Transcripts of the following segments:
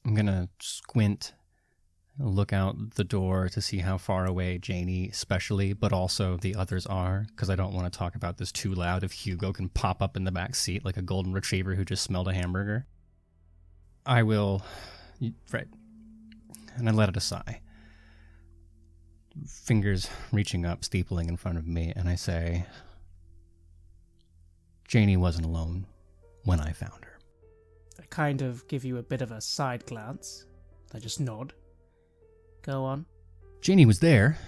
I'm gonna squint, look out the door to see how far away Janey especially, but also the others are, because I don't want to talk about this too loud if Hugo can pop up in the back seat like a golden retriever who just smelled a hamburger. I will... Right. And I let out a sigh. Fingers reaching up, steepling in front of me, and I say, Janey wasn't alone when I found her. I kind of give you a bit of a side glance. I just nod. Go on. Janey was there,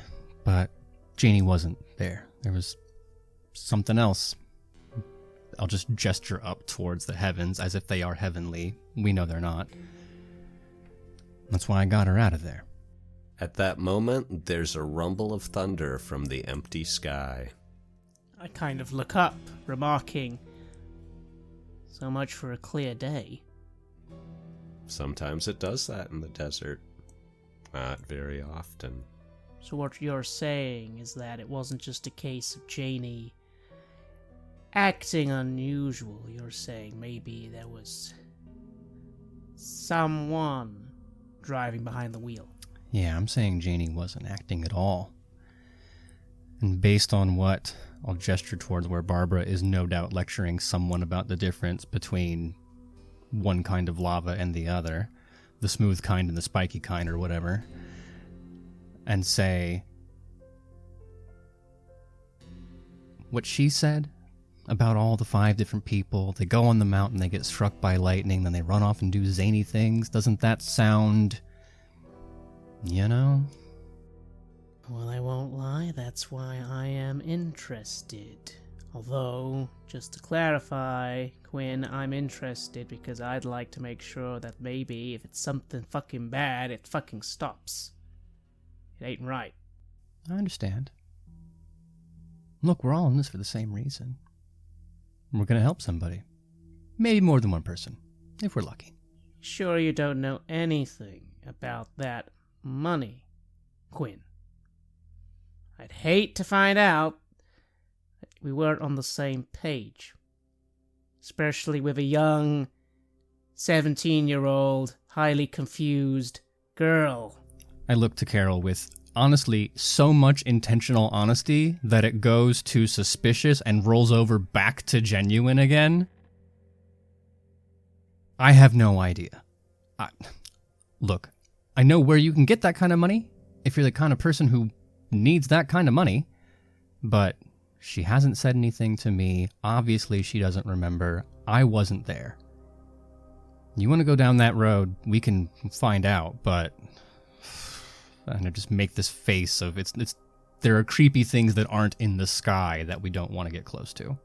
but Janey wasn't there. There was something else. I'll just gesture up towards the heavens as if they are heavenly. We know they're not. That's why I got her out of there. At that moment, there's a rumble of thunder from the empty sky. I kind of look up, remarking, so much for a clear day. Sometimes it does that in the desert. Not very often. So what you're saying is that it wasn't just a case of Janey acting unusual. You're saying maybe there was someone driving behind the wheel. Yeah, I'm saying Janey wasn't acting at all. And based on what, I'll gesture towards where Barbara is no doubt lecturing someone about the difference between one kind of lava and the other, the smooth kind and the spiky kind or whatever, and say, what she said about all the 5 different people, they go on the mountain, they get struck by lightning, then they run off and do zany things, doesn't that sound... You know? Well, I won't lie, that's why I am interested. Although, just to clarify, Quinn, I'm interested because I'd like to make sure that maybe if it's something fucking bad, it fucking stops. It ain't right. I understand. Look, we're all in this for the same reason. We're gonna help somebody. Maybe more than one person, if we're lucky. Sure you don't know anything about that money, Quinn? I'd hate to find out that we weren't on the same page. Especially with a young, 17-year-old, highly confused girl. I look to Carol with, honestly, so much intentional honesty that it goes to suspicious and rolls over back to genuine again. I have no idea. Look, I know where you can get that kind of money, if you're the kind of person who needs that kind of money, but she hasn't said anything to me. Obviously, she doesn't remember. I wasn't there. You want to go down that road, we can find out, but... And I just make this face of, there are creepy things that aren't in the sky that we don't want to get close to.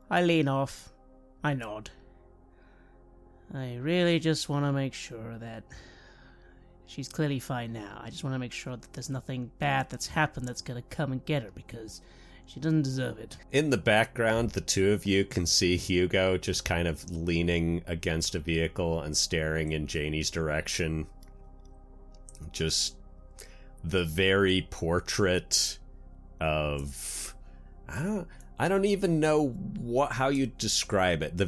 I lean off. I nod. I really just want to make sure that she's clearly fine now. I just want to make sure that there's nothing bad that's happened that's going to come and get her, because she doesn't deserve it. In the background, the two of you can see Hugo just kind of leaning against a vehicle and staring in Janey's direction. Just the very portrait of... I don't even know how you describe it.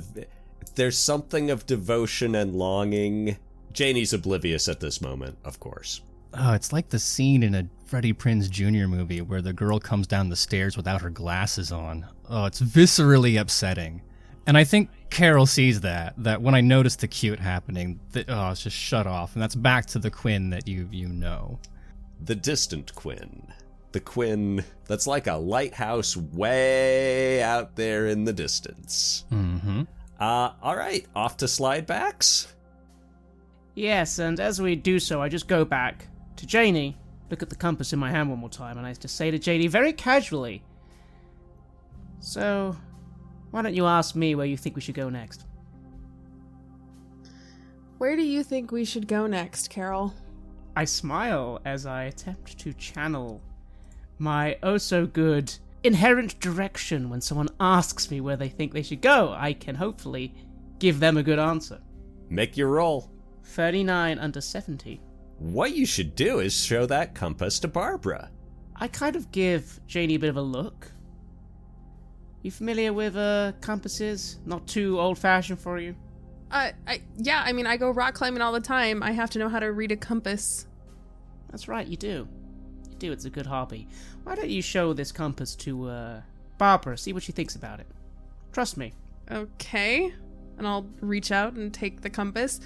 There's something of devotion and longing. Janey's oblivious at this moment, of course. Oh, it's like the scene in a Freddie Prinze Jr. movie where the girl comes down the stairs without her glasses on. Oh, it's viscerally upsetting. And I think Carol sees that when I notice the cute happening, it's just shut off. And that's back to the Quinn that you know. The distant Quinn. The Quinn that's like a lighthouse way out there in the distance. Mm-hmm. All right, off to slide backs. Yes, and as we do so, I just go back to Janey, look at the compass in my hand one more time, and I just say to Janey very casually, so, why don't you ask me where you think we should go next? Where do you think we should go next, Carol? I smile as I attempt to channel my oh-so-good inherent direction when someone asks me where they think they should go. I can hopefully give them a good answer. Make your roll. 39 under 70. What you should do is show that compass to Barbara. I kind of give Janey a bit of a look. You familiar with compasses? Not too old-fashioned for you? I go rock climbing all the time. I have to know how to read a compass. That's right, you do. You do, it's a good hobby. Why don't you show this compass to, Barbara, see what she thinks about it. Trust me. Okay. And I'll reach out and take the compass.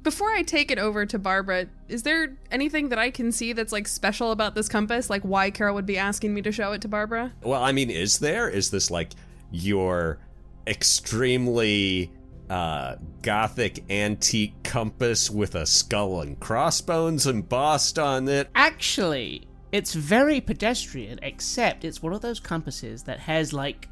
Before I take it over to Barbara, is there anything that I can see that's, like, special about this compass? Like, why Carol would be asking me to show it to Barbara? Well, I mean, is there? Is this, like, your extremely gothic antique compass with a skull and crossbones embossed on it? Actually, it's very pedestrian, except it's one of those compasses that has, like,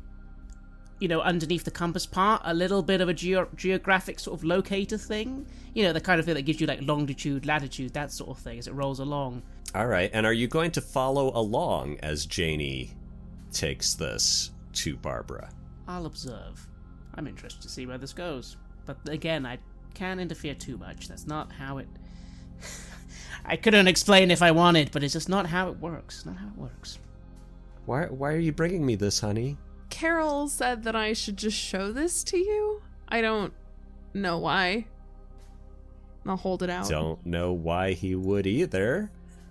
you know, underneath the compass part, a little bit of a geographic sort of locator thing. You know, the kind of thing that gives you, like, longitude, latitude, that sort of thing as it rolls along. All right, and are you going to follow along as Janey takes this to Barbara? I'll observe. I'm interested to see where this goes. But again, I can't interfere too much. That's not how it... I couldn't explain if I wanted, but it's just not how it works. Not how it works. Why are you bringing me this, honey? Carol said that I should just show this to you. I don't know why. I'll hold it out. Don't know why he would either.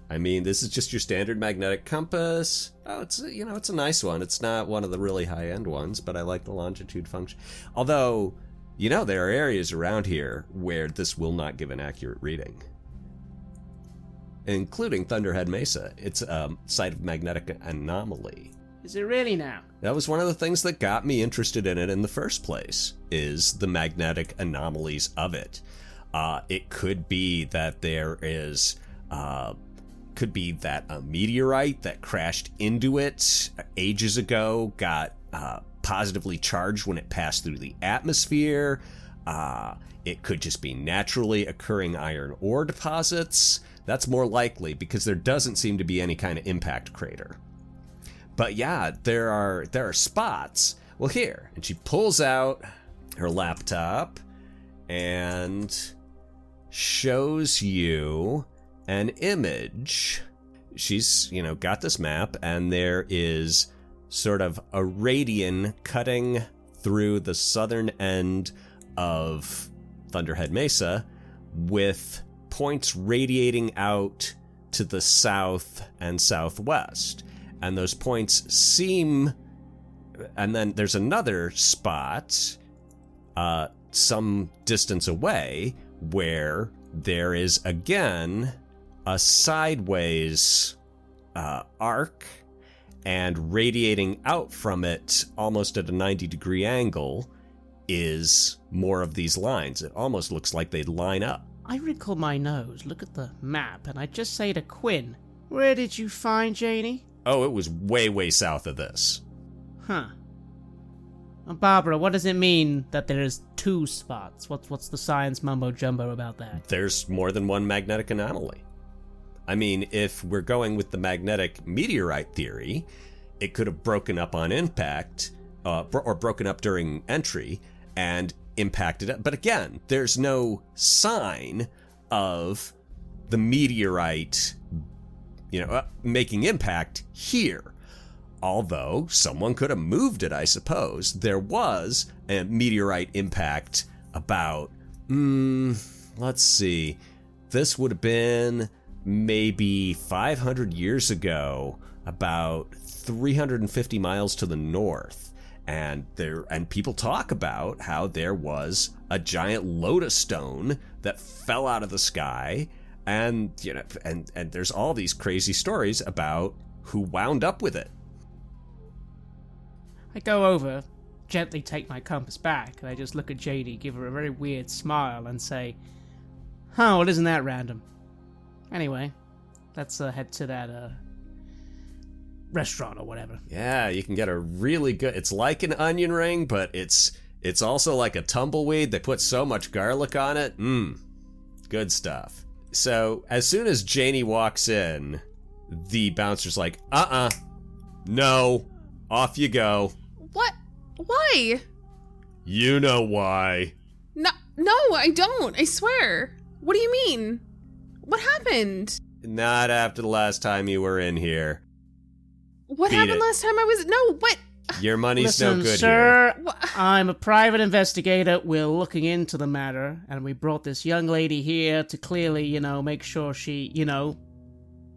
I mean, this is just your standard magnetic compass. Oh, it's a nice one. It's not one of the really high-end ones, but I like the longitude function. Although, there are areas around here where this will not give an accurate reading, including Thunderhead Mesa. It's a site of magnetic anomaly. Is it really now? That was one of the things that got me interested in it in the first place, is the magnetic anomalies of it. It could be that there is... could be that a meteorite that crashed into it ages ago got positively charged when it passed through the atmosphere. It could just be naturally occurring iron ore deposits. That's more likely because there doesn't seem to be any kind of impact crater. But yeah, there are spots. Well, here, and she pulls out her laptop and shows you an image. She's, got this map, and there is sort of a radian cutting through the southern end of Thunderhead Mesa with points radiating out to the south and southwest. And those points seem... And then there's another spot some distance away where there is, again, a sideways arc, and radiating out from it almost at a 90-degree angle is more of these lines. It almost looks like they line up. I wrinkle my nose, look at the map, and I just say to Quinn, "Where did you find Janey?" Oh, it was way, way south of this. Huh. Barbara, what does it mean that there's two spots? What's the science mumbo-jumbo about that? There's more than one magnetic anomaly. I mean, if we're going with the magnetic meteorite theory, it could have broken up on impact, or broken up during entry, and impacted it. But again, there's no sign of the meteorite making impact here. Although someone could have moved it, I suppose. There was a meteorite impact about, let's see, this would have been maybe 500 years ago, about 350 miles to the north. And people talk about how there was a giant lotus stone that fell out of the sky. And, and there's all these crazy stories about who wound up with it. I go over, gently take my compass back, and I just look at Janey, give her a very weird smile, and say, "Oh, well, isn't that random? Anyway, let's head to that restaurant or whatever." Yeah, you can get a really good... It's like an onion ring, but it's also like a tumbleweed. They put so much garlic on it. Good stuff. So, as soon as Janey walks in, the bouncer's like, no, off you go. What? Why? You know why. No, I don't. I swear. What do you mean? What happened? Not after the last time you were in here. What Beat happened it. last time I was... No, what? Your money's Listen, no good sir, here. I'm a private investigator. We're looking into the matter, and we brought this young lady here to clearly, make sure she,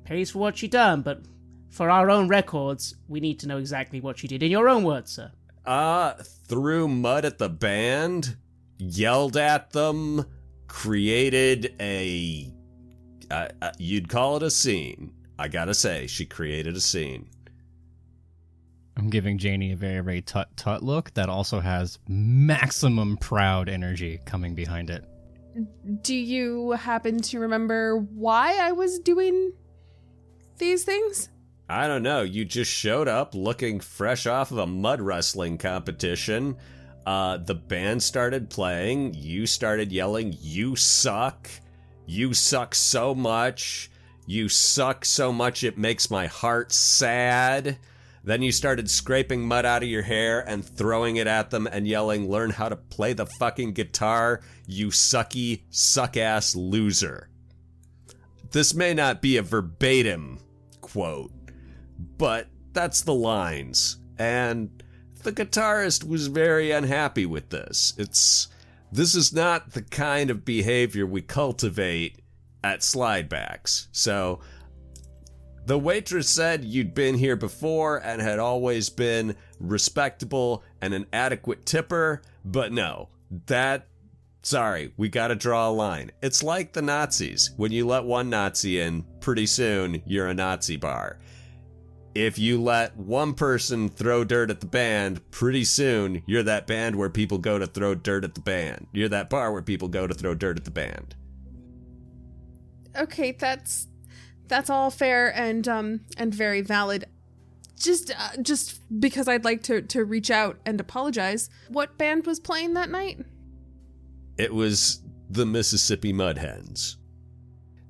pays for what she done. But for our own records, we need to know exactly what she did. In your own words, sir. Threw mud at the band, yelled at them, created you'd call it a scene. I gotta say, she created a scene. I'm giving Janey a very, very tut-tut look that also has maximum proud energy coming behind it. Do you happen to remember why I was doing these things? I don't know. You just showed up looking fresh off of a mud wrestling competition. The band started playing. You started yelling, "You suck. You suck so much. You suck so much it makes my heart sad." Then you started scraping mud out of your hair and throwing it at them and yelling, "Learn how to play the fucking guitar, you sucky, suck-ass loser." This may not be a verbatim quote, but that's the lines. And the guitarist was very unhappy with this. This is not the kind of behavior we cultivate at Slidebacks. So the waitress said you'd been here before and had always been respectable and an adequate tipper, but no, sorry, we gotta draw a line. It's like the Nazis. When you let one Nazi in, pretty soon you're a Nazi bar. If you let one person throw dirt at the band, pretty soon you're that band where people go to throw dirt at the band. You're that bar where people go to throw dirt at the band. Okay, that's all fair and very valid. Just because I'd like to reach out and apologize. What band was playing that night? It was the Mississippi Mudhens.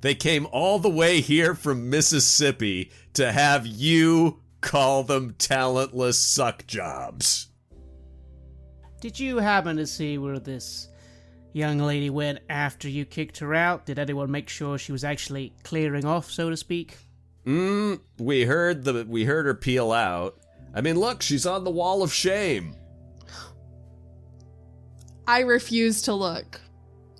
They came all the way here from Mississippi to have you call them talentless suck jobs. Did you happen to see where this young lady went after you kicked her out? Did anyone make sure she was actually clearing off, so to speak? We heard her peel out. I mean, look, she's on the wall of shame. I refuse to look.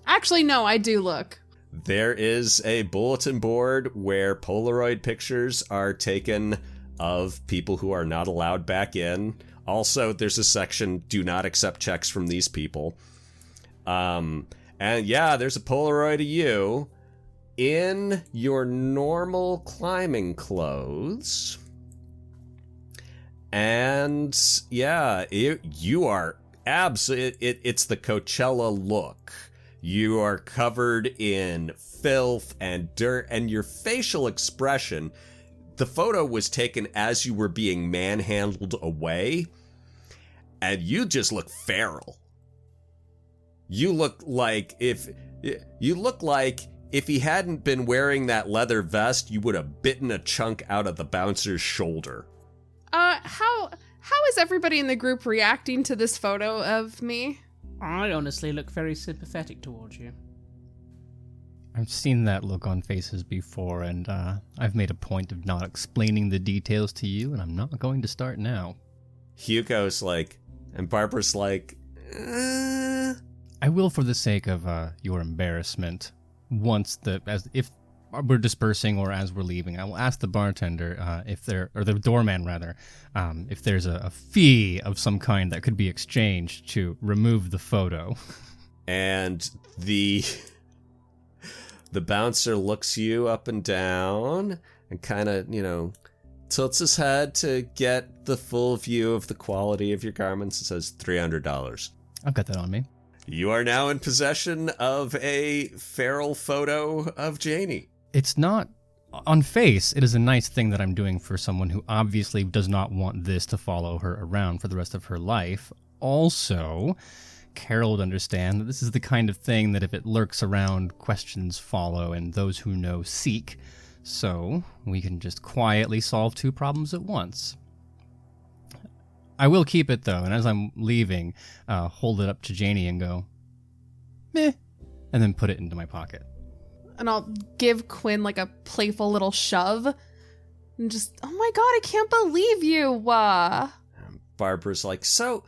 Actually, no, I do look. There is a bulletin board where Polaroid pictures are taken of people who are not allowed back in. Also, there's a section, do not accept checks from these people. And yeah, there's a Polaroid of you in your normal climbing clothes. And yeah, you are absolutely, it's the Coachella look. You are covered in filth and dirt, and your facial expression, the photo was taken as you were being manhandled away, and you just look feral. You look like if he hadn't been wearing that leather vest, you would have bitten a chunk out of the bouncer's shoulder. How is everybody in the group reacting to this photo of me? I honestly look very sympathetic towards you. I've seen that look on faces before, and I've made a point of not explaining the details to you, and I'm not going to start now. Hugo's like, and Barbara's like, I will, for the sake of your embarrassment, if we're dispersing or as we're leaving, I will ask the bartender or the doorman rather, if there's a fee of some kind that could be exchanged to remove the photo. And the bouncer looks you up and down and kind of, tilts his head to get the full view of the quality of your garments. It says $300. I've got that on me. You are now in possession of a feral photo of Janey. It's not, on face, it is a nice thing that I'm doing for someone who obviously does not want this to follow her around for the rest of her life. Also, Carol would understand that this is the kind of thing that if it lurks around, questions follow, and those who know seek. So, we can just quietly solve two problems at once. I will keep it, though, and as I'm leaving, hold it up to Janey and go, meh, and then put it into my pocket. And I'll give Quinn like a playful little shove. And just, oh my god, I can't believe you! Barbara's like, so,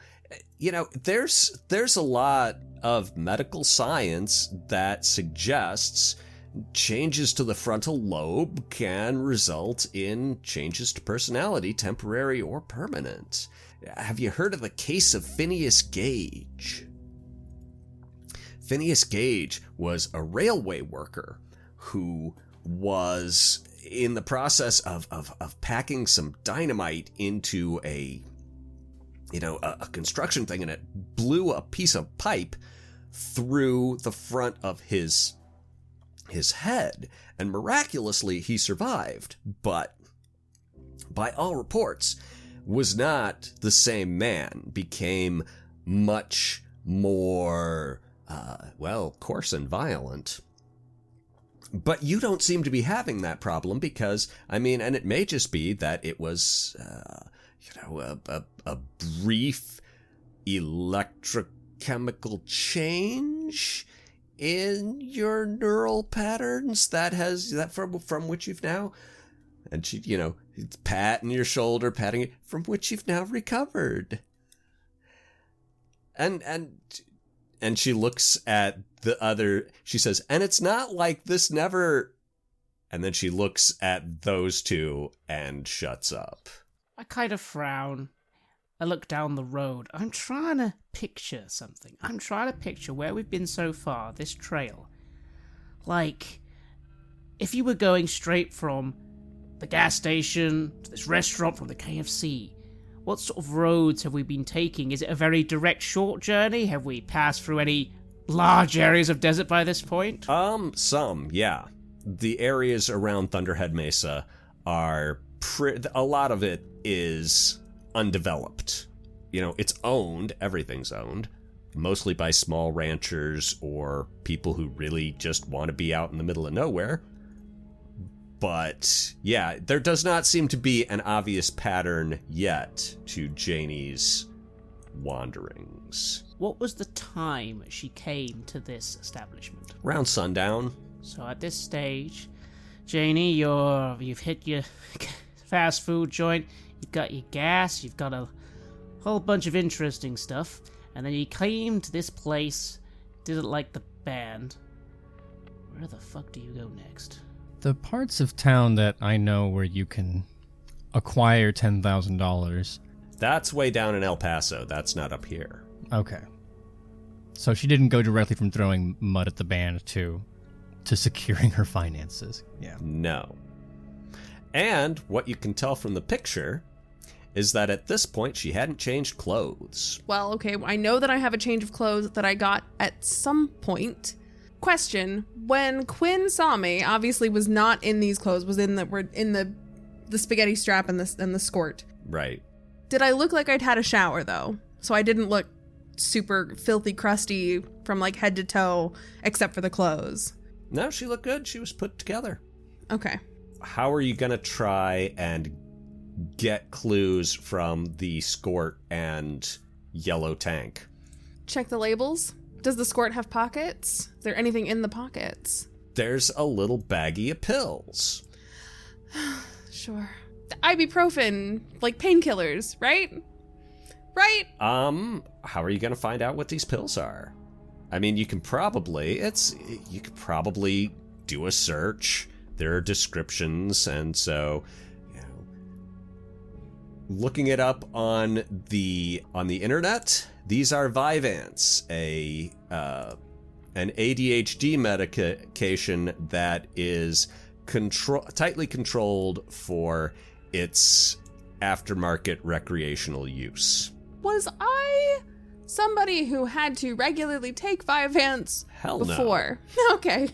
there's a lot of medical science that suggests changes to the frontal lobe can result in changes to personality, temporary or permanent. Have you heard of the case of Phineas Gage? Phineas Gage was a railway worker who was in the process of packing some dynamite into a construction thing, and it blew a piece of pipe through the front of his head, and miraculously he survived, but by all reports was not the same man, became much more coarse and violent. But you don't seem to be having that problem because, and it may just be that it was a brief electrochemical change in your neural patterns from which you've now, and she, patting your shoulder, patting it, from which you've now recovered. And she looks at the other, she says, and it's not like this never, and then she looks at those two and shuts up. I kind of frown. I look down the road. I'm trying to picture something. I'm trying to picture where we've been so far, this trail. Like, if you were going straight from the gas station to this restaurant from the KFC, what sort of roads have we been taking? Is it a very direct, short journey? Have we passed through any large areas of desert by this point? Some, yeah. The areas around Thunderhead Mesa are a lot of it is undeveloped. It's owned, everything's owned, mostly by small ranchers or people who really just want to be out in the middle of nowhere. But, yeah, there does not seem to be an obvious pattern yet to Janey's wanderings. What was the time she came to this establishment? Around sundown. So at this stage, Janey, you've hit your fast food joint, you've got your gas, you've got a whole bunch of interesting stuff, and then you came to this place, didn't like the band. Where the fuck do you go next? The parts of town that I know where you can acquire $10,000. That's way down in El Paso. That's not up here. Okay. So she didn't go directly from throwing mud at the band to securing her finances. Yeah. No. And what you can tell from the picture is that at this point she hadn't changed clothes. Well, okay, I know that I have a change of clothes that I got at some point. Question, when Quinn saw me, obviously was not in these clothes, was in the spaghetti strap and the skirt. Right. Did I look like I'd had a shower though? So I didn't look super filthy crusty from like head to toe except for the clothes. No, she looked good. She was put together. Okay. How are you going to try and get clues from the skirt and yellow tank? Check the labels. Does the skirt have pockets? Is there anything in the pockets? There's a little baggie of pills. Sure. Ibuprofen, like painkillers, right? Right? How are you going to find out what these pills are? You could probably do a search. There are descriptions, and so, looking it up on the internet, these are Vyvanse, an ADHD medication that is tightly controlled for its aftermarket recreational use. Was I somebody who had to regularly take Vyvanse Hell before? No. Okay.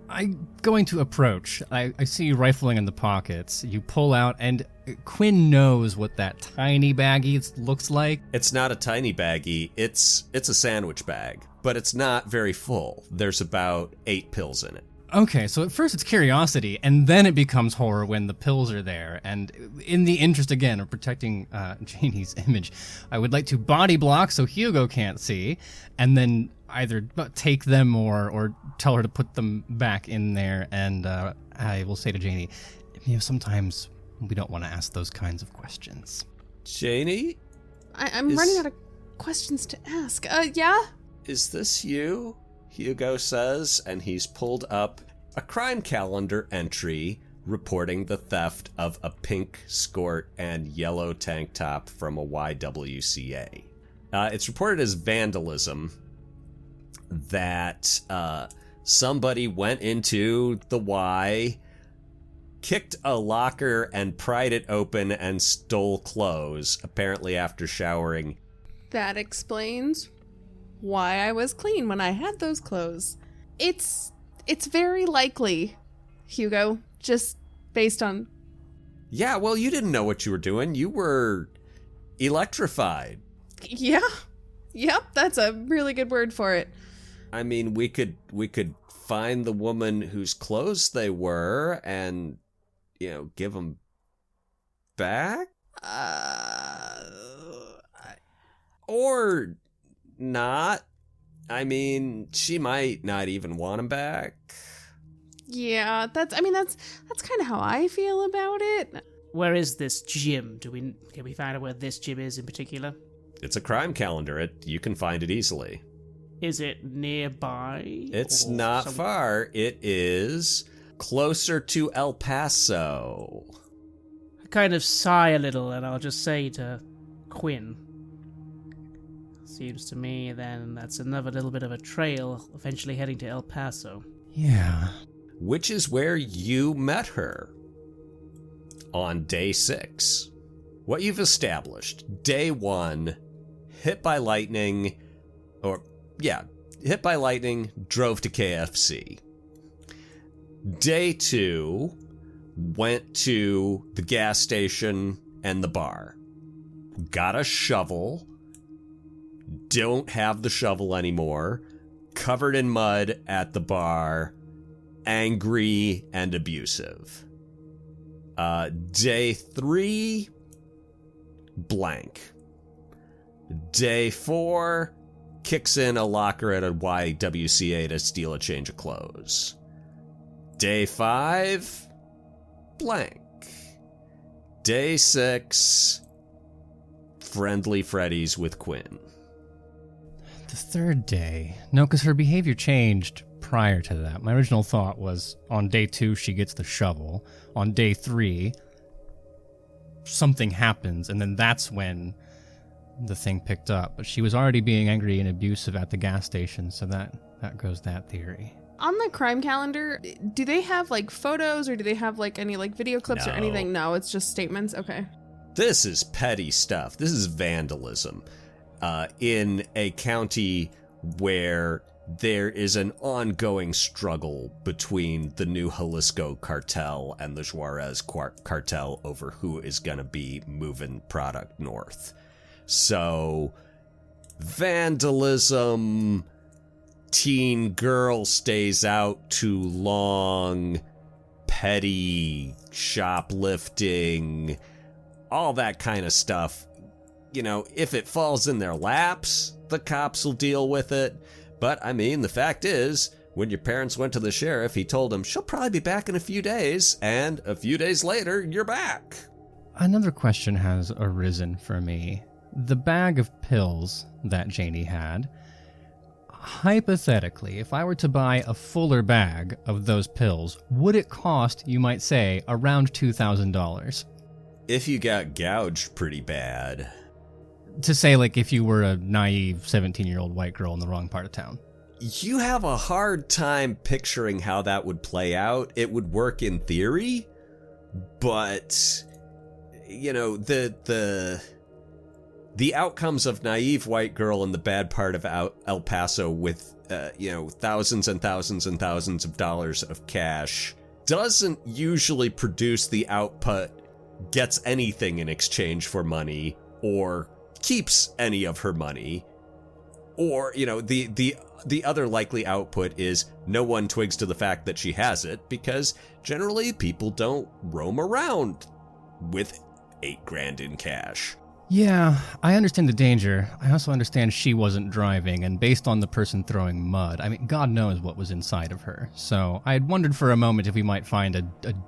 I'm going to approach. I see you rifling in the pockets. You pull out, and Quinn knows what that tiny baggie looks like. It's not a tiny baggie. It's a sandwich bag, but it's not very full. There's about 8 pills in it. Okay, so at first it's curiosity, and then it becomes horror when the pills are there. And in the interest, again, of protecting Janey's image, I would like to body block so Hugo can't see, and then either take them or tell her to put them back in there. And I will say to Janey, sometimes we don't want to ask those kinds of questions. Janey, I'm running out of questions to ask. Yeah? Is this you? Hugo says, and he's pulled up a crime calendar entry reporting the theft of a pink skirt and yellow tank top from a YWCA. It's reported as vandalism that somebody went into the Y, kicked a locker and pried it open and stole clothes, apparently after showering. That explains why I was clean when I had those clothes. It's very likely, Hugo, just based on... Yeah, well, you didn't know what you were doing. You were electrified. Yeah. Yep, that's a really good word for it. I mean, we could find the woman whose clothes they were and, give them back? Or not. I mean, she might not even want them back. Yeah, that's kind of how I feel about it. Where is this gym? Can we find out where this gym is in particular? It's a crime calendar. You can find it easily. Is it nearby? It's not far. It is closer to El Paso. I kind of sigh a little, and I'll just say to Quinn, seems to me then that's another little bit of a trail eventually heading to El Paso. Yeah. Which is where you met her on day 6. What you've established, day 1, hit by lightning, drove to KFC. Day 2, went to the gas station and the bar. Got a shovel. Don't have the shovel anymore. Covered in mud at the bar. Angry and abusive. Day 3, blank. Day 4, kicks in a locker at a YWCA to steal a change of clothes. Day 5, blank. Day 6, friendly Freddy's with Quinn. The third day. No, because her behavior changed prior to that. My original thought was on day 2, she gets the shovel. On day 3, something happens, and then that's when the thing picked up. But she was already being angry and abusive at the gas station, so that goes that theory. On the crime calendar, do they have photos, or do they have any video clips or anything? No, it's just statements. Okay. This is petty stuff. This is vandalism. In a county where there is an ongoing struggle between the new Jalisco cartel and the Juarez cartel over who is going to be moving product north. So, vandalism, teen girl stays out too long, petty shoplifting, all that kind of stuff. If it falls in their laps, the cops will deal with it. But, the fact is, when your parents went to the sheriff, he told them, she'll probably be back in a few days, and a few days later, you're back. Another question has arisen for me. The bag of pills that Janey had, hypothetically, if I were to buy a fuller bag of those pills, would it cost, you might say, around $2,000? If you got gouged pretty bad. To say, if you were a naive 17-year-old white girl in the wrong part of town. You have a hard time picturing how that would play out. It would work in theory, but, the outcomes of naive white girl in the bad part of El Paso with, thousands and thousands and thousands of dollars of cash doesn't usually produce the output, gets anything in exchange for money, or keeps any of her money, or the other likely output is no one twigs to the fact that she has it, because generally people don't roam around with $8,000 in cash. Yeah, I understand the danger. I also understand she wasn't driving, and based on the person throwing mud, I mean, God knows what was inside of her. So I had wondered for a moment if we might find a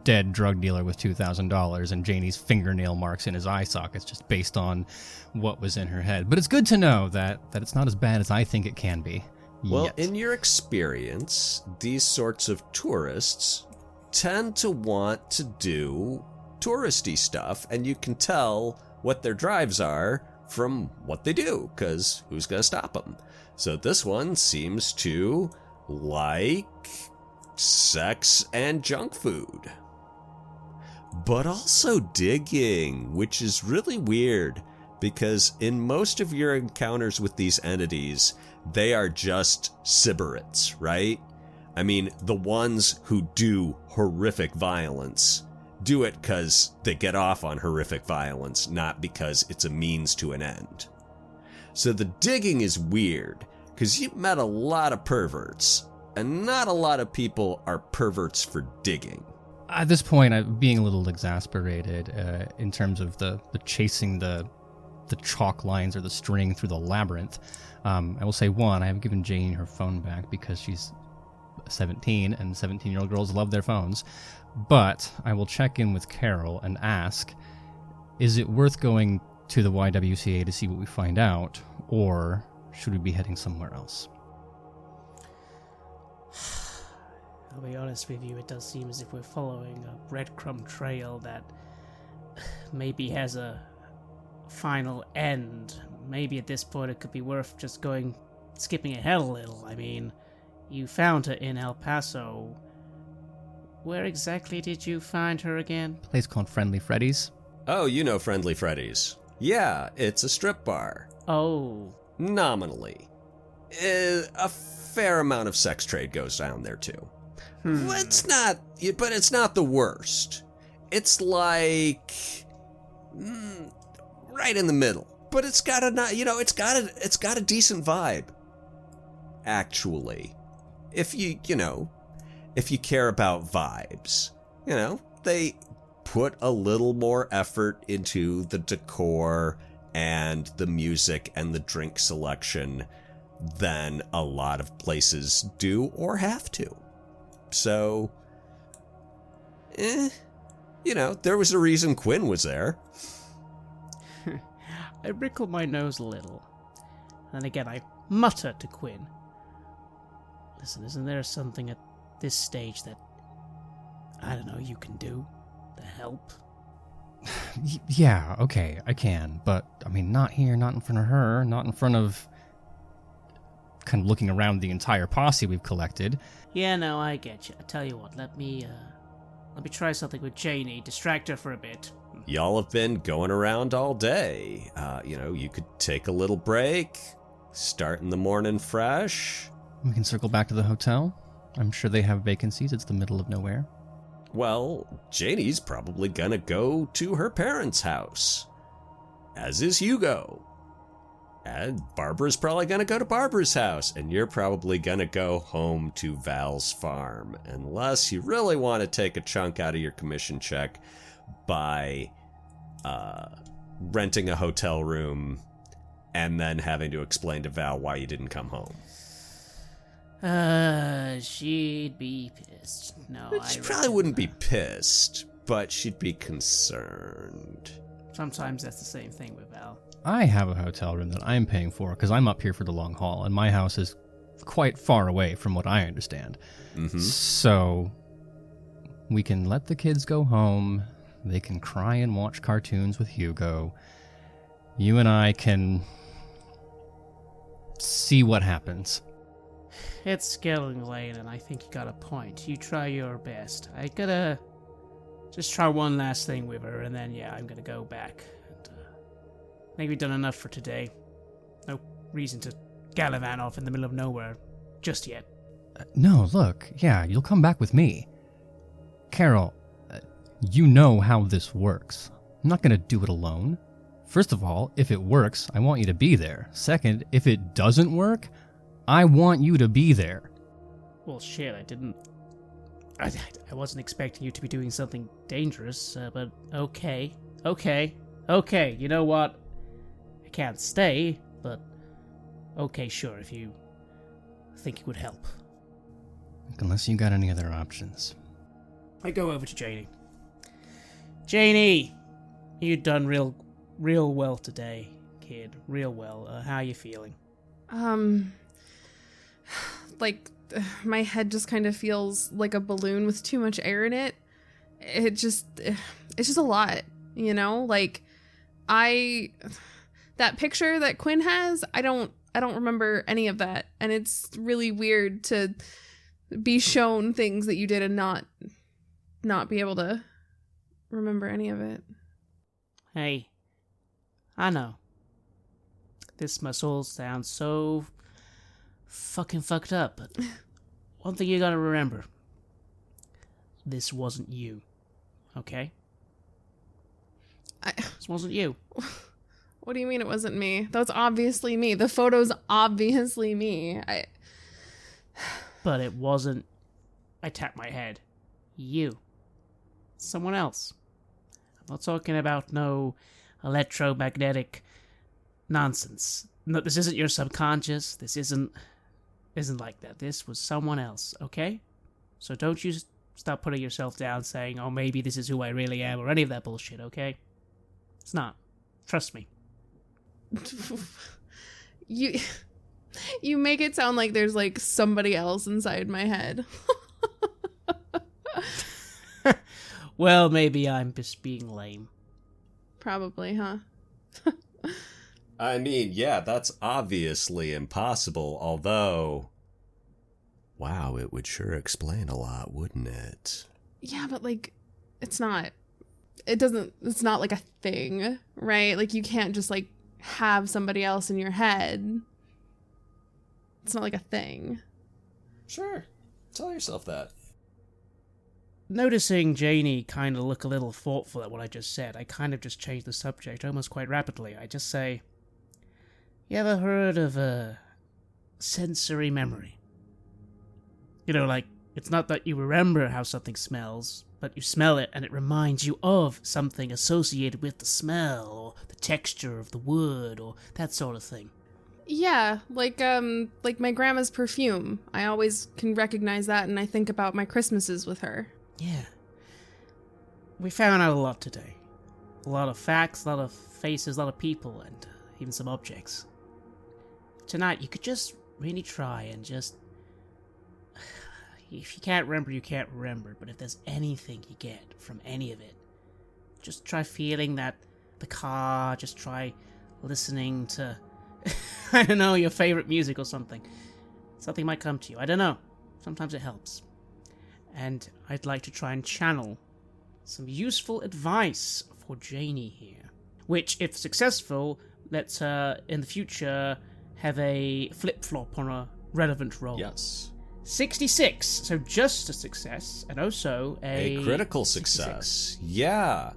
dead drug dealer with $2,000 and Janey's fingernail marks in his eye sockets just based on what was in her head. But it's good to know that it's not as bad as I think it can be. Well, yet. in your experience, these sorts of tourists tend to want to do touristy stuff, and you can tell what their drives are from what they do, because who's going to stop them? So this one seems to like sex and junk food. But also digging, which is really weird, because in most of your encounters with these entities, they are just sybarites, right? I mean, the ones who do horrific violence do it because they get off on horrific violence, not because it's a means to an end. So the digging is weird, because you've met a lot of perverts, and not a lot of people are perverts for digging. At this point, I'm being a little exasperated in terms of the chasing the chalk lines or the string through the labyrinth. I will say, one, I have given Jane her phone back because she's 17, and 17-year-old girls love their phones. But I will check in with Carol and ask, is it worth going to the YWCA to see what we find out, or should we be heading somewhere else? I'll be honest with you, it does seem as if we're following a breadcrumb trail that maybe has a final end. Maybe at this point it could be worth just skipping ahead a little. I mean, you found her in El Paso. Where exactly did you find her again? A place called Friendly Freddy's. Oh, you know Friendly Freddy's. Yeah, it's a strip bar. Oh. Nominally. A fair amount of sex trade goes down there too. It's not the worst. It's like right in the middle. But it's got a decent vibe. Actually, if you care about vibes, they put a little more effort into the decor and the music and the drink selection than a lot of places do or have to. So, there was a reason Quinn was there. I wrinkle my nose a little. And again, I mutter to Quinn. Listen, isn't there something at this stage that, I don't know, you can do to help? Yeah, okay, I can. But, I mean, not here, not in front of her, not in front of kind of looking around the entire posse we've collected. Yeah, no, I get you. I tell you what, let me try something with Janey, distract her for a bit. Y'all have been going around all day. You could take a little break, start in the morning fresh. We can circle back to the hotel. I'm sure they have vacancies. It's the middle of nowhere. Well, Janey's probably gonna go to her parents' house, as is Hugo. And Barbara's probably gonna go to Barbara's house, and you're probably gonna go home to Val's farm, unless you really want to take a chunk out of your commission check by renting a hotel room and then having to explain to Val why you didn't come home. She'd be pissed. No, She probably wouldn't be pissed, but she'd be concerned. Sometimes that's the same thing with Val. I have a hotel room that I'm paying for because I'm up here for the long haul, and my house is quite far away from what I understand. Mm-hmm. So we can let the kids go home. They can cry and watch cartoons with Hugo. You and I can see what happens. It's getting late, and I think you got a point. You try your best. I gotta just try one last thing with her, and then, yeah, I'm gonna go back. And, I think we've done enough for today. No reason to gallivant off in the middle of nowhere just yet. No, look, yeah, you'll come back with me. Carol, you know how this works. I'm not gonna do it alone. First of all, if it works, I want you to be there. Second, if it doesn't work, I want you to be there. Well, shit, I wasn't expecting you to be doing something dangerous, but okay. You know what? can't stay, but okay, sure, if you think it would help. Unless you got any other options. I go over to Janey. Janey, you done real well today, kid. Real well. How are you feeling? Like, my head just kind of feels like a balloon with too much air in it. It's just a lot, you know? Like, that picture that Quinn has, I don't remember any of that. And it's really weird to be shown things that you did and not be able to remember any of it. Hey, I know. This must all sound so fucking fucked up, but one thing you gotta remember. This wasn't you. Okay? This wasn't you. What do you mean it wasn't me? That's obviously me. The photo's obviously me. But it wasn't... I tapped my head. You. Someone else. I'm not talking about no electromagnetic nonsense. No, this isn't your subconscious. This isn't like that. This was someone else, okay? So don't you stop putting yourself down saying, oh, maybe this is who I really am, or any of that bullshit, okay? It's not. Trust me. You make it sound like there's like somebody else inside my head. Well, maybe I'm just being lame. Probably, huh? I mean, yeah, that's obviously impossible, although... Wow, it would sure explain a lot, wouldn't it? Yeah, but like, it's not like a thing, right? Like, you can't just like have somebody else in your head. It's not like a thing. Sure. Tell yourself that. Noticing Janey kind of look a little thoughtful at what I just said, I kind of just changed the subject almost quite rapidly. I just say, you ever heard of a sensory memory? You know, like, it's not that you remember how something smells, but you smell it and it reminds you of something associated with the smell, or the texture of the wood, or that sort of thing. Yeah, like my grandma's perfume. I always can recognize that, and I think about my Christmases with her. Yeah. We found out a lot today. A lot of facts, a lot of faces, a lot of people, and even some objects. Tonight, you could just really try and just... If you can't remember, you can't remember, but if there's anything you get from any of it, just try feeling that the car, just try listening to, I don't know, your favorite music or something. Something might come to you, I don't know. Sometimes it helps. And I'd like to try and channel some useful advice for Janey here. Which, if successful, let's in the future have a flip-flop on a relevant roll. Yes. 66, so just a success, and also a critical 66. success. Yeah.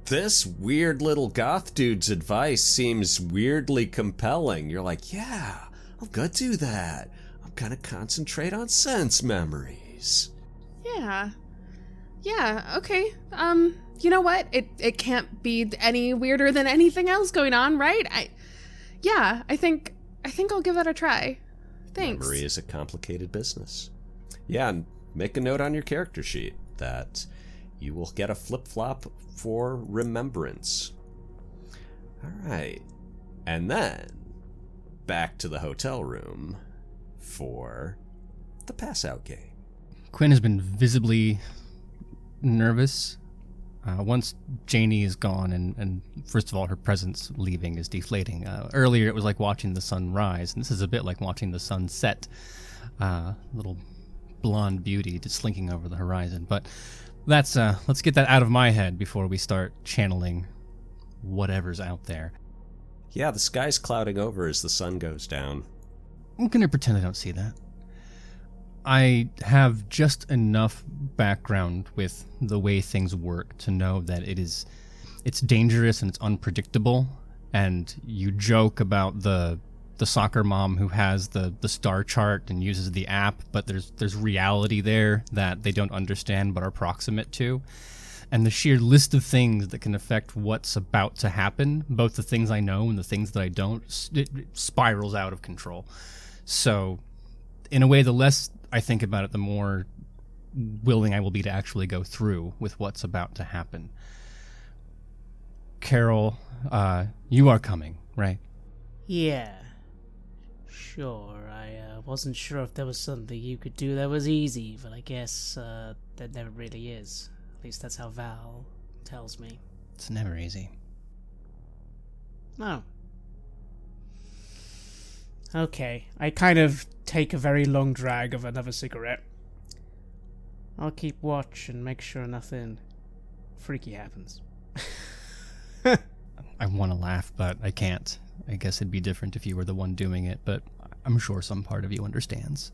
This weird little goth dude's advice seems weirdly compelling. You're like, yeah, I'm gonna do that. I'm gonna concentrate on sense memories. Yeah, okay. You know what? It can't be any weirder than anything else going on, right? I think I'll give that a try. Thanks. Memory is a complicated business. Yeah, and make a note on your character sheet that you will get a flip-flop for remembrance. All right. And then back to the hotel room for the pass-out game. Quinn has been visibly nervous. Once Janey is gone, and first of all, her presence leaving is deflating. Earlier, it was like watching the sun rise, and this is a bit like watching the sun set. Little blonde beauty just slinking over the horizon. But that's let's get that out of my head before we start channeling whatever's out there. Yeah, the sky's clouding over as the sun goes down. I'm going to pretend I don't see that. I have just enough background with the way things work to know that it's dangerous and it's unpredictable. And you joke about the soccer mom who has the star chart and uses the app, but there's reality there that they don't understand but are proximate to. And the sheer list of things that can affect what's about to happen, both the things I know and the things that I don't, it spirals out of control. So, in a way, the less I think about it, the more willing I will be to actually go through with what's about to happen. Carol, you are coming, right? Yeah. Sure, I wasn't sure if there was something you could do that was easy, but I guess that never really is. At least that's how Val tells me. It's never easy. Oh. Okay, I kind of take a very long drag of another cigarette. I'll keep watch and make sure nothing freaky happens. I want to laugh, but I can't. I guess it'd be different if you were the one doing it, but I'm sure some part of you understands.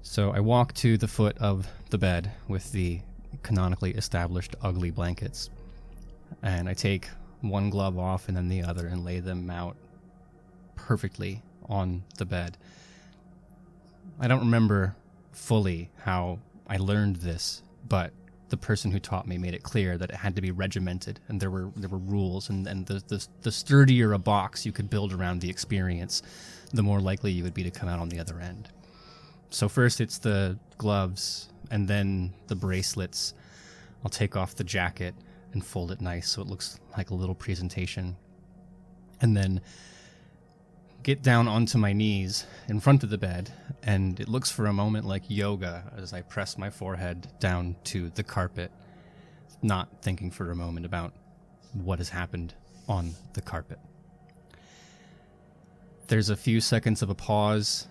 So I walk to the foot of the bed with the canonically established ugly blankets, and I take one glove off and then the other and lay them out perfectly on the bed. I don't remember fully how I learned this, but the person who taught me made it clear that it had to be regimented, and there were rules, and the sturdier a box you could build around the experience, the more likely you would be to come out on the other end. So first it's the gloves, and then the bracelets. I'll take off the jacket and fold it nice so it looks like a little presentation, and then get down onto my knees in front of the bed, and it looks for a moment like yoga as I press my forehead down to the carpet, not thinking for a moment about what has happened on the carpet. There's a few seconds of a pause.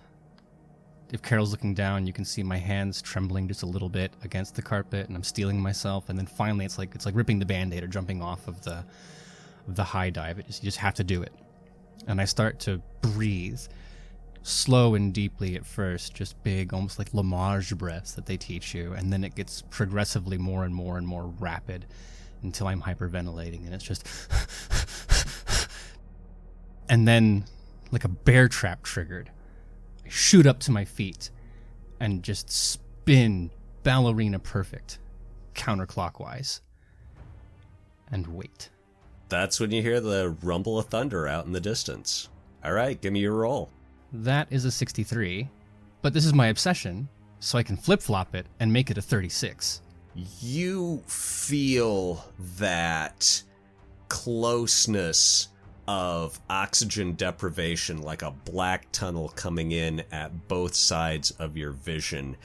If Carol's looking down, you can see my hands trembling just a little bit against the carpet, and I'm steeling myself, and then finally it's like ripping the Band-Aid or jumping off of the high dive. You just have to do it. And I start to breathe, slow and deeply at first, just big, almost like Lamage breaths that they teach you, and then it gets progressively more and more and more rapid until I'm hyperventilating, and it's just... And then, like a bear trap triggered, I shoot up to my feet and just spin ballerina perfect, counterclockwise, and wait. That's when you hear the rumble of thunder out in the distance. All right, give me your roll. That is a 63, but this is my obsession, so I can flip-flop it and make it a 36. You feel that closeness of oxygen deprivation, like a black tunnel coming in at both sides of your vision,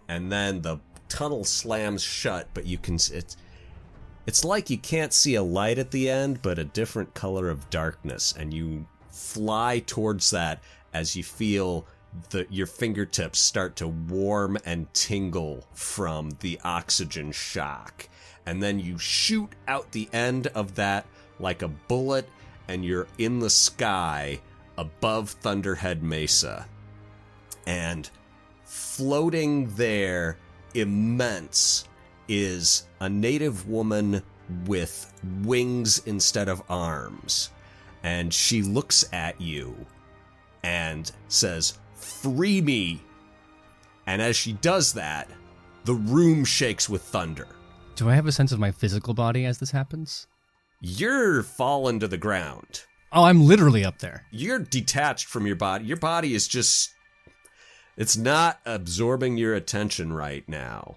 and then the tunnel slams shut, but you can... It's like you can't see a light at the end, but a different color of darkness, and you fly towards that as you feel your fingertips start to warm and tingle from the oxygen shock. And then you shoot out the end of that like a bullet, and you're in the sky above Thunderhead Mesa. And floating there, immense, is a native woman with wings instead of arms. And she looks at you and says, "Free me!" And as she does that, the room shakes with thunder. Do I have a sense of my physical body as this happens? You're fallen to the ground. Oh, I'm literally up there. You're detached from your body. Your body is just... It's not absorbing your attention right now.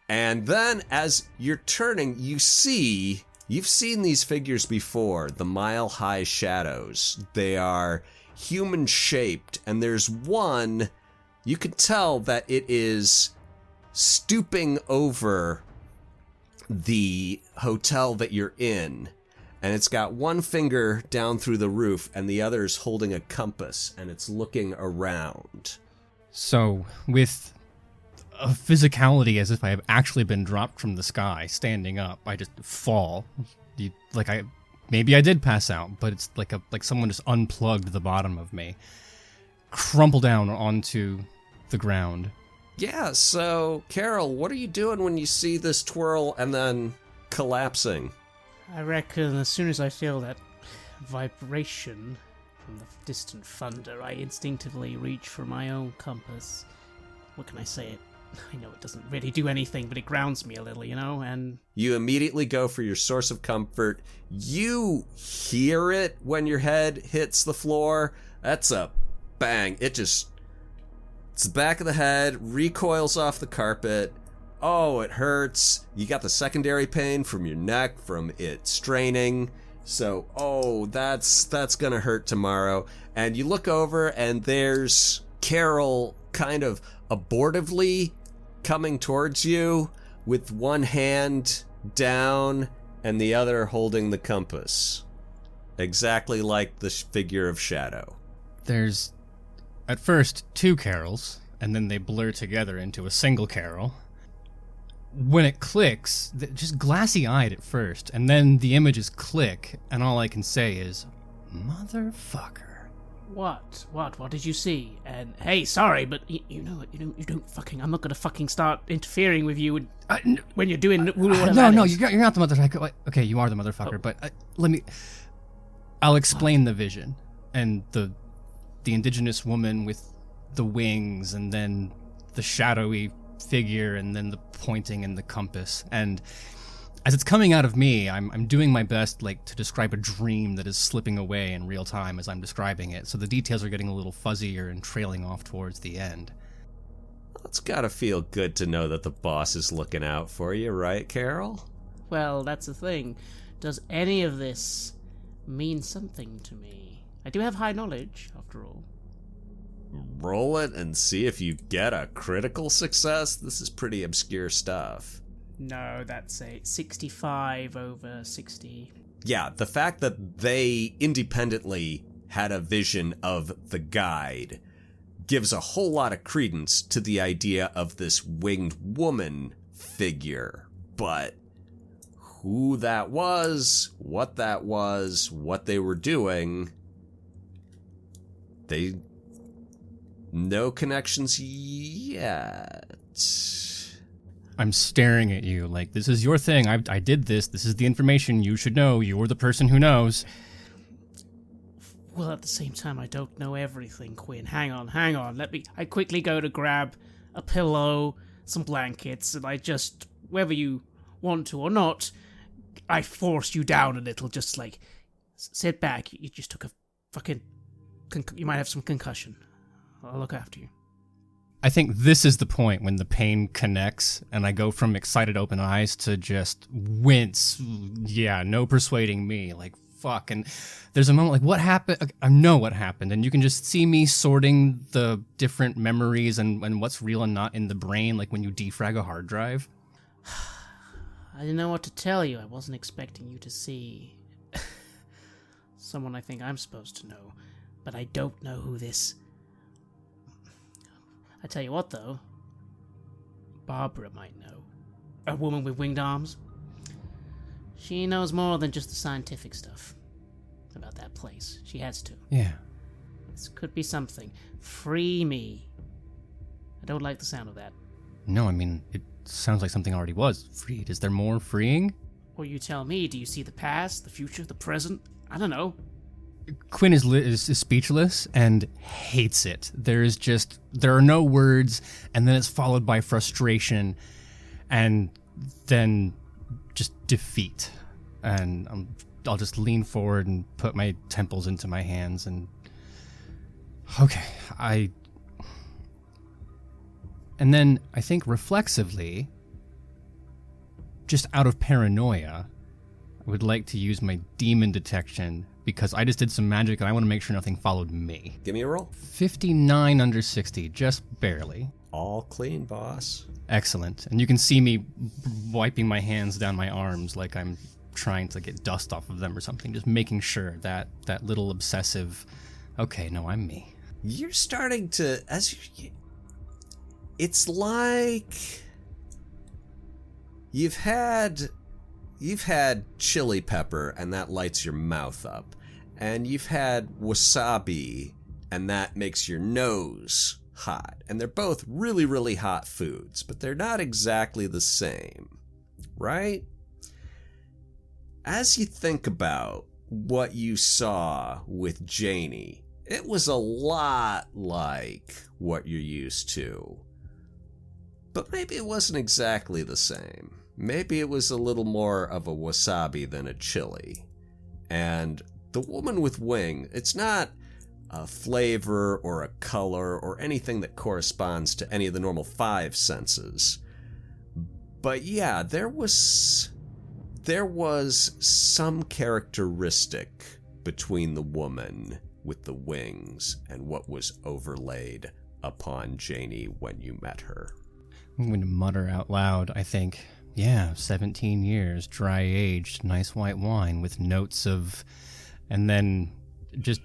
And then as you're turning, you've seen these figures before, the mile-high shadows. They are human-shaped, and there's one, you can tell that it is stooping over the hotel that you're in, and it's got one finger down through the roof, and the other is holding a compass, and it's looking around. So, with a physicality as if I have actually been dropped from the sky, standing up, I just fall. Maybe I did pass out, but it's like someone just unplugged the bottom of me, crumple down onto the ground. Yeah, so, Carol, what are you doing when you see this twirl and then collapsing? I reckon as soon as I feel that vibration from the distant thunder, I instinctively reach for my own compass. What can I say? I know it doesn't really do anything, but it grounds me a little, and... You immediately go for your source of comfort. You hear it when your head hits the floor. That's a bang. It's the back of the head, recoils off the carpet. Oh, it hurts. You got the secondary pain from your neck, from it straining. So, that's gonna hurt tomorrow. And you look over and there's Carol kind of abortively coming towards you with one hand down and the other holding the compass. Exactly like the figure of Shadow. There's, at first, 2 Carols, and then they blur together into a single Carol. When it clicks, just glassy-eyed at first, and then the images click, and all I can say is, motherfucker. What? What did you see? And hey, sorry, but you don't fucking. I'm not gonna fucking start interfering with you when you're doing whatever. No, you're not the motherfucker. Okay, you are the motherfucker, but I'll explain the vision and the indigenous woman with the wings, and then the shadowy figure, and then the pointing and the compass. And as it's coming out of me, I'm doing my best to describe a dream that is slipping away in real time as I'm describing it, so the details are getting a little fuzzier and trailing off towards the end. Well, it's gotta feel good to know that the boss is looking out for you, right, Carol? Well, that's the thing. Does any of this mean something to me? I do have high knowledge, after all. Roll it and see if you get a critical success. This is pretty obscure stuff. No, that's a 65 over 60. Yeah, the fact that they independently had a vision of the guide gives a whole lot of credence to the idea of this winged woman figure. But who that was, what they were doing, no connections yet. I'm staring at you like, this is your thing. I did this. This is the information you should know. You're the person who knows. Well, at the same time, I don't know everything, Quinn. Hang on. I quickly go to grab a pillow, some blankets, and I just, whether you want to or not, I force you down a little, just sit back. You just took a fucking, you might have some concussion. I'll look after you. I think this is the point when the pain connects and I go from excited open eyes to just wince. Yeah, no persuading me. Fuck. And there's a moment what happened? I know what happened. And you can just see me sorting the different memories and what's real and not in the brain, like when you defrag a hard drive. I didn't know what to tell you. I wasn't expecting you to see someone I think I'm supposed to know. But I don't know who this... I tell you what, though. Barbara might know. A woman with winged arms. She knows more than just the scientific stuff about that place. She has to. Yeah. This could be something. Free me. I don't like the sound of that. No, it sounds like something already was freed. Is there more freeing? Or you tell me, do you see the past, the future, the present? I don't know. Quinn is speechless and hates it. There are no words, and then it's followed by frustration, and then just defeat. And I'll just lean forward and put my temples into my hands, and okay, and then I think reflexively, just out of paranoia, I would like to use my demon detection, because I just did some magic and I want to make sure nothing followed me. Give me a roll. 59 under 60, just barely. All clean, boss. Excellent. And you can see me wiping my hands down my arms like I'm trying to get dust off of them or something, just making sure that little obsessive, okay, no, I'm me. You're starting to, it's like you've had chili pepper and that lights your mouth up, and you've had wasabi and that makes your nose hot, and they're both really, really hot foods, but they're not exactly the same, right? As you think about what you saw with Janey, it was a lot like what you're used to. but maybe it wasn't exactly the same. Maybe it was a little more of a wasabi than a chili. And the woman with wing, it's not a flavor or a color or anything that corresponds to any of the normal 5 senses. But yeah, there was some characteristic between the woman with the wings and what was overlaid upon Janey when you met her. I'm going to mutter out loud, I think, yeah, 17 years, dry-aged, nice white wine with notes of... and then just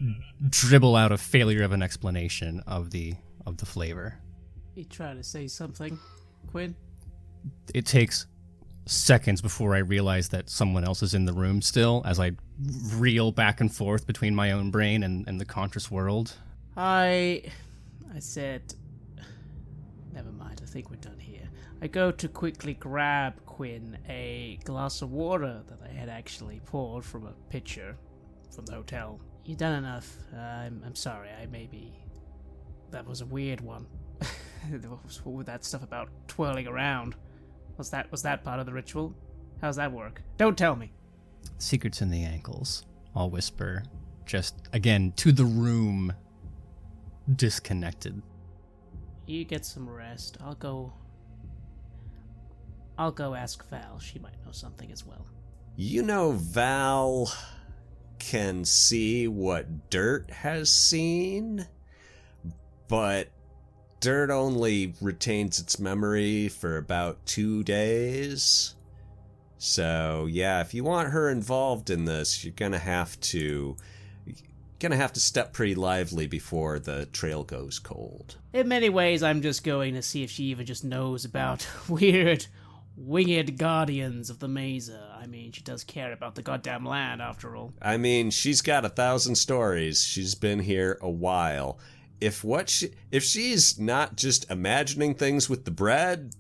dribble out a failure of an explanation of the flavor. You trying to say something, Quinn? It takes seconds before I realize that someone else is in the room still, as I reel back and forth between my own brain and the conscious world. I said... Never mind, I think we're done here. I go to quickly grab Quinn a glass of water that I had actually poured from a pitcher from the hotel. You done enough. I'm sorry, that was a weird one. What was that stuff about twirling around? Was that part of the ritual? How's that work? Don't tell me. Secrets in the ankles, I'll whisper, just, again, to the room, disconnected. You get some rest. I'll go ask Val. She might know something as well. You know Val can see what Dirt has seen, but Dirt only retains its memory for about 2 days. So yeah, if you want her involved in this, you're gonna have to step pretty lively before the trail goes cold. In many ways, I'm just going to see if she even just knows about weird, winged guardians of the Mesa. I mean, she does care about the goddamn land, after all. I mean, she's got 1,000 stories. She's been here a while. If she's not just imagining things with the bread,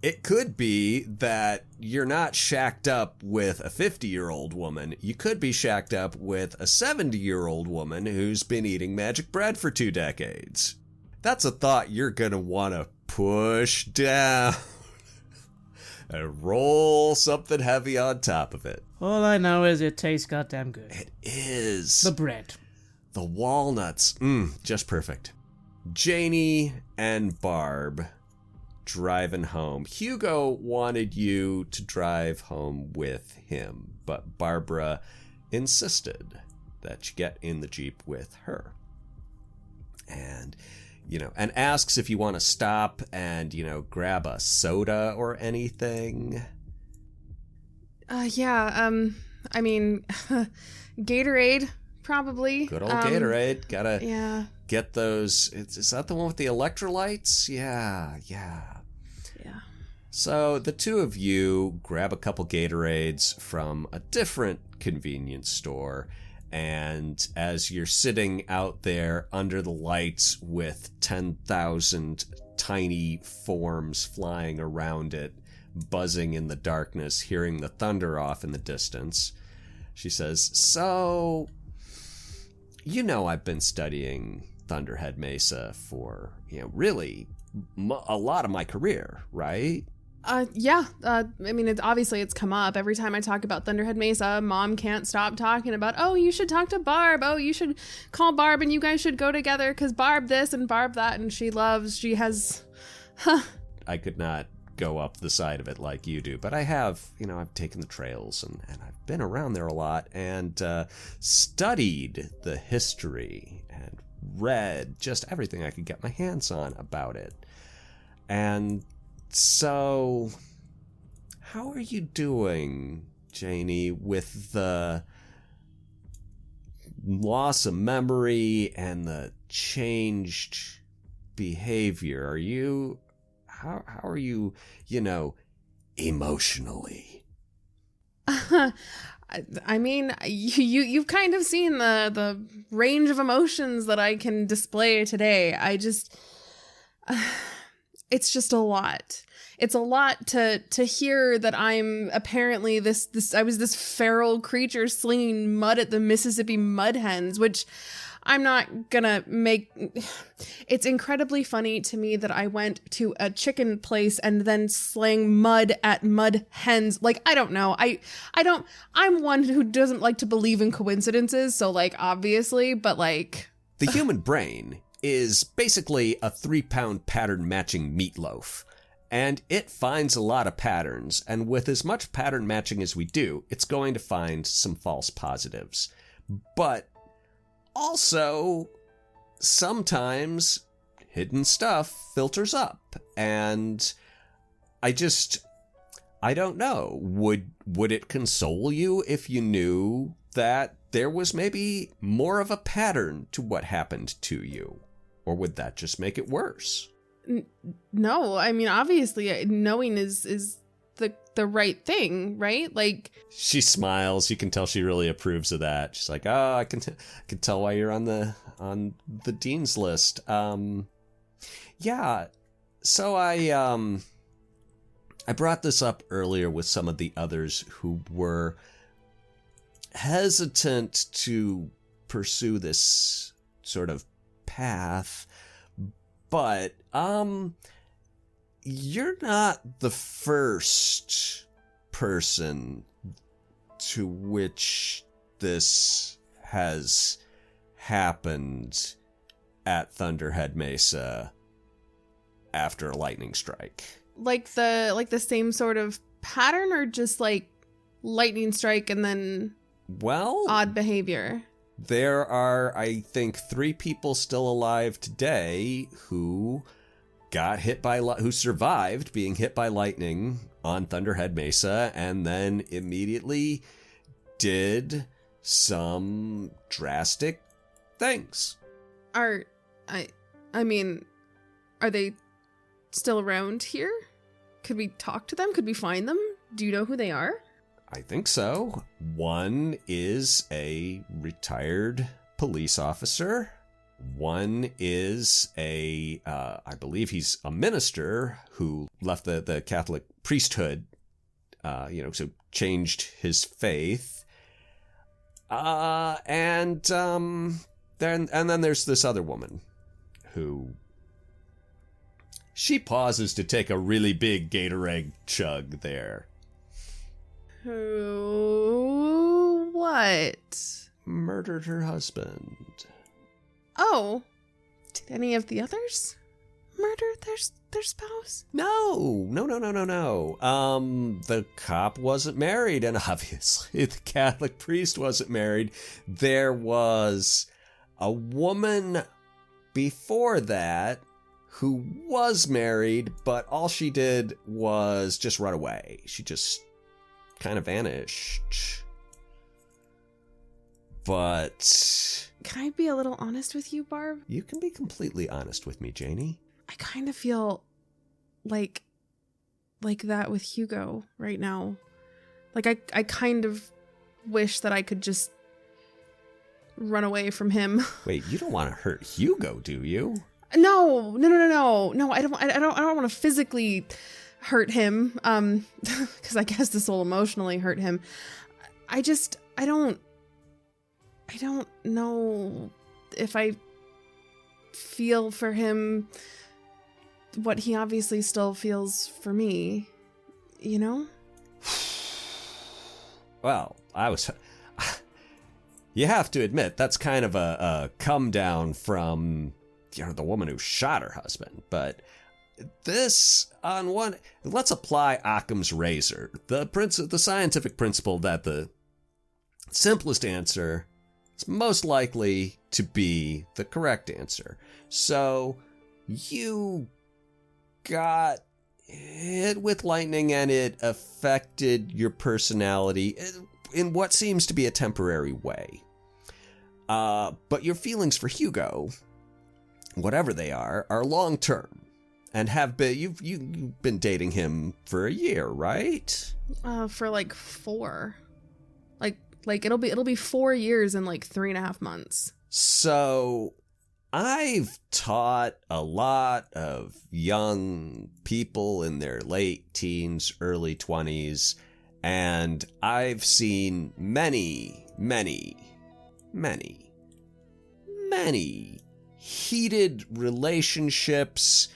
it could be that you're not shacked up with a 50-year-old woman. You could be shacked up with a 70-year-old woman who's been eating magic bread for 2 decades. That's a thought you're gonna want to push down and roll something heavy on top of it. All I know is it tastes goddamn good. It is. The bread. The walnuts. Just perfect. Janey and Barb driving home. Hugo wanted you to drive home with him, but Barbara insisted that you get in the Jeep with her. And, and asks if you want to stop and, grab a soda or anything. I mean, Gatorade, probably. Good old Gatorade. Gotta get those. Is that the one with the electrolytes? Yeah. So the two of you grab a couple Gatorades from a different convenience store, and as you're sitting out there under the lights with 10,000 tiny forms flying around it, buzzing in the darkness, hearing the thunder off in the distance, she says, "So, I've been studying Thunderhead Mesa for, really a lot of my career, right?" Yeah. I mean, it's come up every time I talk about Thunderhead Mesa. Mom can't stop talking about, oh, you should talk to Barb. Oh, you should call Barb and you guys should go together because Barb this and Barb that, and she has... I could not go up the side of it like you do, but I have, I've taken the trails and I've been around there a lot and studied the history and read just everything I could get my hands on about it. And so, how are you doing, Janey, with the loss of memory and the changed behavior? How are you, emotionally? I mean, you've kind of seen the range of emotions that I can display today. It's just a lot. It's a lot to hear that I'm apparently I was this feral creature slinging mud at the Mississippi mud hens, which I'm not gonna make... It's incredibly funny to me that I went to a chicken place and then slang mud at mud hens. Like, I don't know. I'm one who doesn't like to believe in coincidences, so, like, obviously, but, like... The human brain is basically a 3-pound pattern matching meatloaf. And it finds a lot of patterns, and with as much pattern matching as we do, it's going to find some false positives. But also, sometimes hidden stuff filters up, and I don't know. Would it console you if you knew that there was maybe more of a pattern to what happened to you? Or would that just make it worse? No, I mean, obviously, knowing is the right thing, right? Like, she smiles. You can tell she really approves of that. She's like, "Oh, I can tell why you're on the dean's list." Yeah. So I brought this up earlier with some of the others who were hesitant to pursue this sort of path. But, you're not the first person to which this has happened at Thunderhead Mesa after a lightning strike. Like the same sort of pattern, or just like lightning strike and then odd behavior? There are, I think, 3 people still alive today who who survived being hit by lightning on Thunderhead Mesa, and then immediately did some drastic things. I mean, are they still around here? Could we talk to them? Could we find them? Do you know who they are? I think so. One is a retired police officer. One is I believe he's a minister who left the Catholic priesthood, so changed his faith. And then there's this other woman who... She pauses to take a really big Gatorade chug there. Who? What? Murdered her husband. Oh. Did any of the others murder their spouse? No. The cop wasn't married, and obviously the Catholic priest wasn't married. There was a woman before that who was married, but all she did was just run away. She just kind of vanished. But... Can I be a little honest with you, Barb? You can be completely honest with me, Janey. I kind of feel like that with Hugo right now. Like, I kind of wish that I could just run away from him. Wait, you don't want to hurt Hugo, do you? No. I don't want to physically hurt him. Because I guess this will emotionally hurt him. I don't know if I feel for him what he obviously still feels for me, you know? Well, you have to admit, that's kind of a come down from, the woman who shot her husband. But this, let's apply Occam's razor. The scientific principle that the simplest answer is most likely to be the correct answer. So, you got hit with lightning and it affected your personality in what seems to be a temporary way. But your feelings for Hugo, whatever they are long-term. And have been, you've been dating him for a year, right? For like 4. Like it'll be 4 years and like 3.5 months. So I've taught a lot of young people in their late teens, early 20s, and I've seen many many heated relationships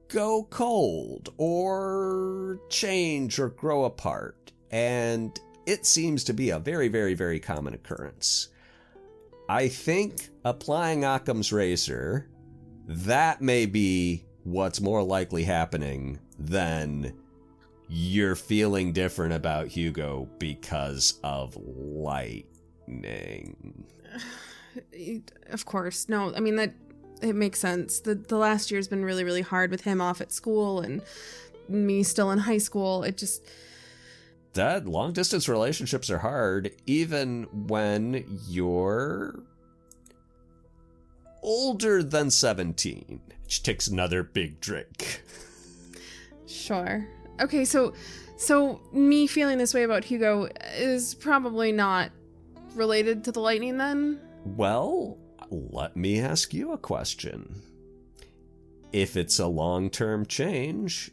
go cold or change or grow apart, and it seems to be a very, very, very common occurrence. I think applying Occam's razor, that may be what's more likely happening than you're feeling different about Hugo because of lightning. Of course. No, I mean, that it makes sense. The last year's been really, really hard with him off at school and me still in high school. It just... That long distance relationships are hard, even when you're older than 17. She takes another big drink. Sure. Okay, so me feeling this way about Hugo is probably not related to the lightning then? Well, let me ask you a question. If it's a long-term change,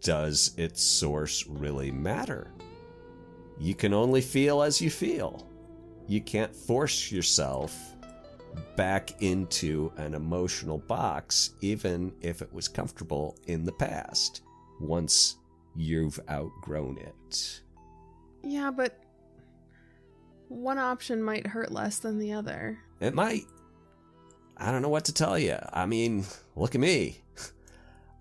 does its source really matter? You can only feel as you feel. You can't force yourself back into an emotional box, even if it was comfortable in the past, once you've outgrown it. Yeah, but one option might hurt less than the other. It might. I don't know what to tell you. I mean, look at me.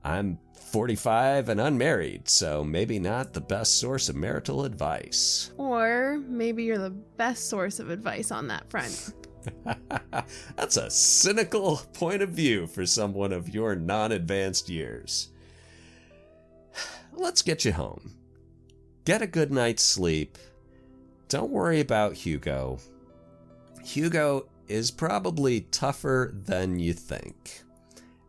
I'm 45 and unmarried, so maybe not the best source of marital advice. Or maybe you're the best source of advice on that front. That's a cynical point of view for someone of your non-advanced years. Let's get you home. Get a good night's sleep. Don't worry about Hugo. Hugo is probably tougher than you think.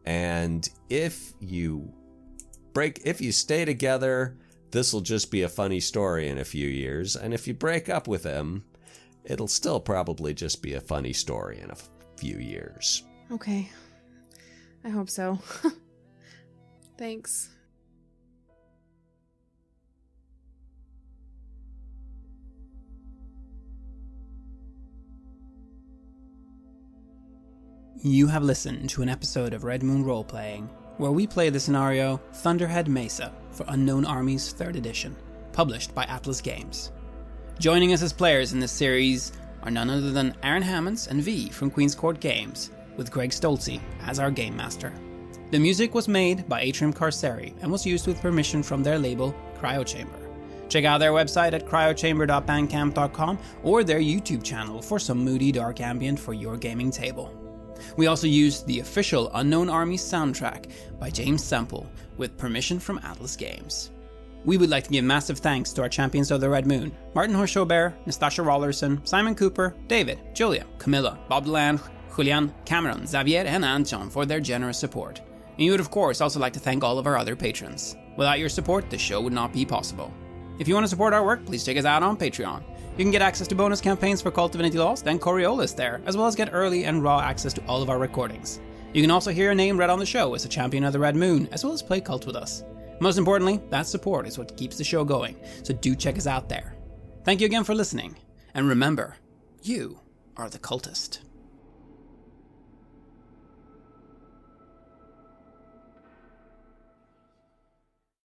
And if you stay together, this will just be a funny story in a few years. And if you break up with him, it'll still probably just be a funny story in a few years. Okay. I hope so. Thanks. You have listened to an episode of Red Moon Roleplaying, where we play the scenario Thunderhead Mesa for Unknown Armies 3rd Edition, published by Atlas Games. Joining us as players in this series are none other than Aaron Hammonds and V from Queen's Court Games, with Greg Stolze as our Gamemaster. The music was made by Atrium Carceri and was used with permission from their label, Cryochamber. Check out their website at cryochamber.bandcamp.com or their YouTube channel for some moody dark ambient for your gaming table. We also used the official Unknown Armies soundtrack by James Semple with permission from Atlas Games. We would like to give massive thanks to our champions of the Red Moon, Martin Heuschober, Nastasia Raulerson, Simon Cooper, David, Julián, Camilla, Bob Lange, Julián, Cameron, Xabier, and Antxon for their generous support. And you would of course also like to thank all of our other patrons. Without your support, the show would not be possible. If you want to support our work, please check us out on Patreon. You can get access to bonus campaigns for Cult of Divinity Lost and Coriolis there, as well as get early and raw access to all of our recordings. You can also hear your name read on the show as a champion of the Red Moon, as well as play Cult with us. Most importantly, that support is what keeps the show going, so do check us out there. Thank you again for listening, and remember, you are the cultist.